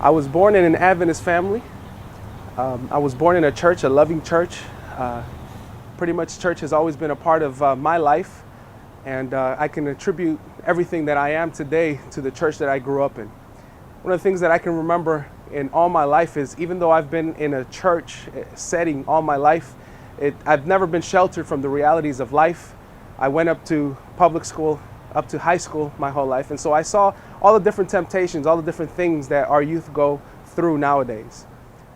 I was born in an Adventist family. I was born in a church, a loving church. Pretty much church has always been a part of my life, and I can attribute everything that I am today to the church that I grew up in. One of the things that I can remember in all my life is, even though I've been in a church setting all my life, I've never been sheltered from the realities of life. I went up to public school, up to high school my whole life, and so I saw all the different temptations, all the different things that our youth go through nowadays.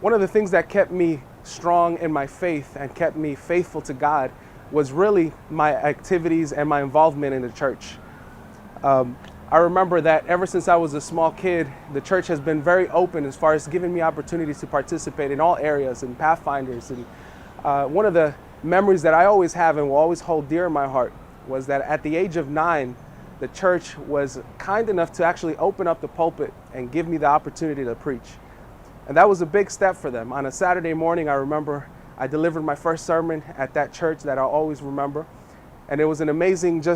One of the things that kept me strong in my faith and kept me faithful to God was really my activities and my involvement in the church. I remember that ever since I was a small kid, the church has been very open as far as giving me opportunities to participate in all areas and Pathfinders. And one of the memories that I always have and will always hold dear in my heart was that at the age of 9, the church was kind enough to actually open up the pulpit and give me the opportunity to preach. And that was a big step for them. On a Saturday morning, I remember I delivered my first sermon at that church that I'll always remember. And it was an amazing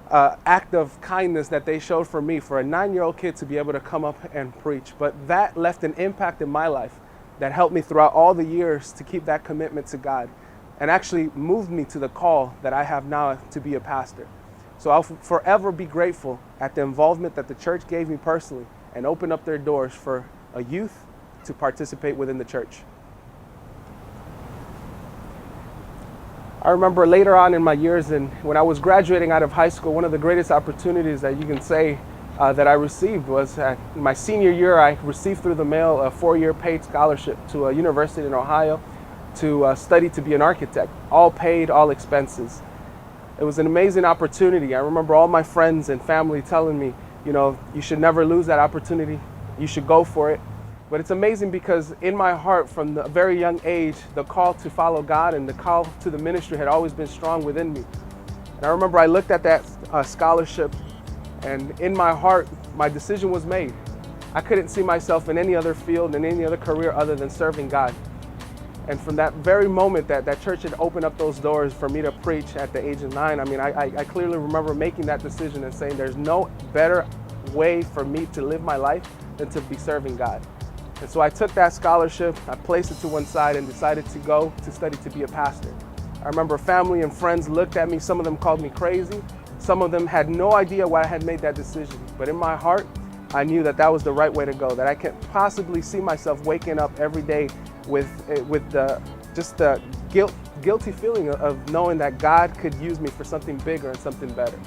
act of kindness that they showed for me, for a 9-year-old kid to be able to come up and preach. But that left an impact in my life that helped me throughout all the years to keep that commitment to God, and actually moved me to the call that I have now to be a pastor. So I'll forever be grateful at the involvement that the church gave me personally and opened up their doors for a youth to participate within the church. I remember later on in my years, and when I was graduating out of high school, one of the greatest opportunities that you can say that I received was at my senior year. I received through the mail a 4-year paid scholarship to a university in Ohio to study to be an architect, all paid, all expenses. It was an amazing opportunity. I remember all my friends and family telling me, you should never lose that opportunity. You should go for it. But it's amazing because in my heart, from a very young age, the call to follow God and the call to the ministry had always been strong within me. And I remember I looked at that scholarship, and in my heart, my decision was made. I couldn't see myself in any other field, in any other career other than serving God. And from that very moment that church had opened up those doors for me to preach at the age of 9, I clearly remember making that decision and saying there's no better way for me to live my life than to be serving God. And so I took that scholarship, I placed it to one side and decided to go to study to be a pastor. I remember family and friends looked at me, some of them called me crazy, some of them had no idea why I had made that decision. But in my heart, I knew that that was the right way to go, that I can't possibly see myself waking up every day with the guilty feeling of knowing that God could use me for something bigger and something better.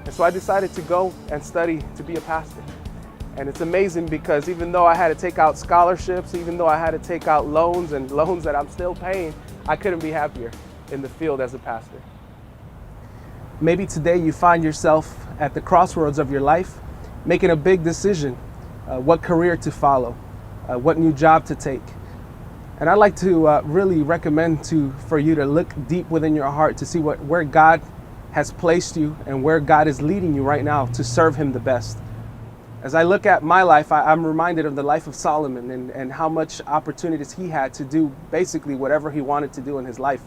And so I decided to go and study to be a pastor. And it's amazing because even though I had to take out scholarships, even though I had to take out loans and loans that I'm still paying, I couldn't be happier in the field as a pastor. Maybe today you find yourself at the crossroads of your life, making a big decision, what career to follow, what new job to take. And I'd like to really recommend for you to look deep within your heart to see where God has placed you and where God is leading you right now to serve Him the best. As I look at my life, I'm reminded of the life of Solomon and how much opportunities he had to do basically whatever he wanted to do in his life.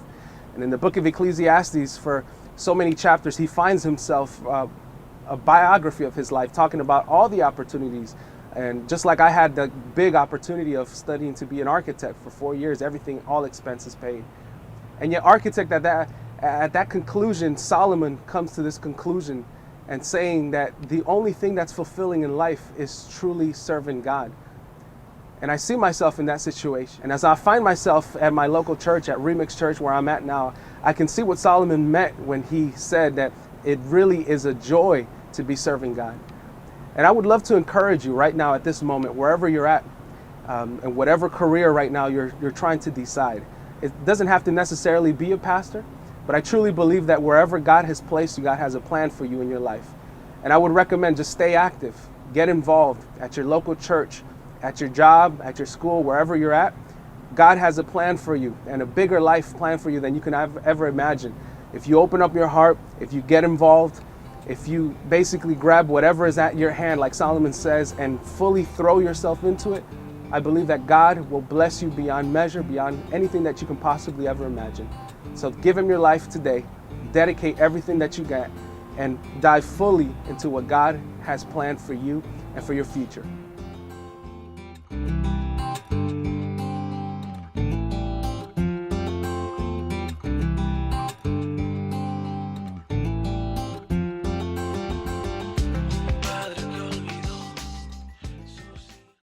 And in the book of Ecclesiastes, for so many chapters, he finds himself a biography of his life, talking about all the opportunities. And just like I had the big opportunity of studying to be an architect for 4 years, everything, all expenses paid. And yet architect at that conclusion, Solomon comes to this conclusion and saying that the only thing that's fulfilling in life is truly serving God. And I see myself in that situation. And as I find myself at my local church, at Remix Church, where I'm at now, I can see what Solomon meant when he said that it really is a joy to be serving God. And I would love to encourage you right now at this moment, wherever you're at, and whatever career right now you're trying to decide. It doesn't have to necessarily be a pastor, but I truly believe that wherever God has placed you, God has a plan for you in your life. And I would recommend just stay active, get involved at your local church, at your job, at your school, wherever you're at. God has a plan for you, and a bigger life plan for you than you can ever imagine. If you open up your heart, if you get involved, if you basically grab whatever is at your hand, like Solomon says, and fully throw yourself into it, I believe that God will bless you beyond measure, beyond anything that you can possibly ever imagine. So give Him your life today, dedicate everything that you got, and dive fully into what God has planned for you and for your future.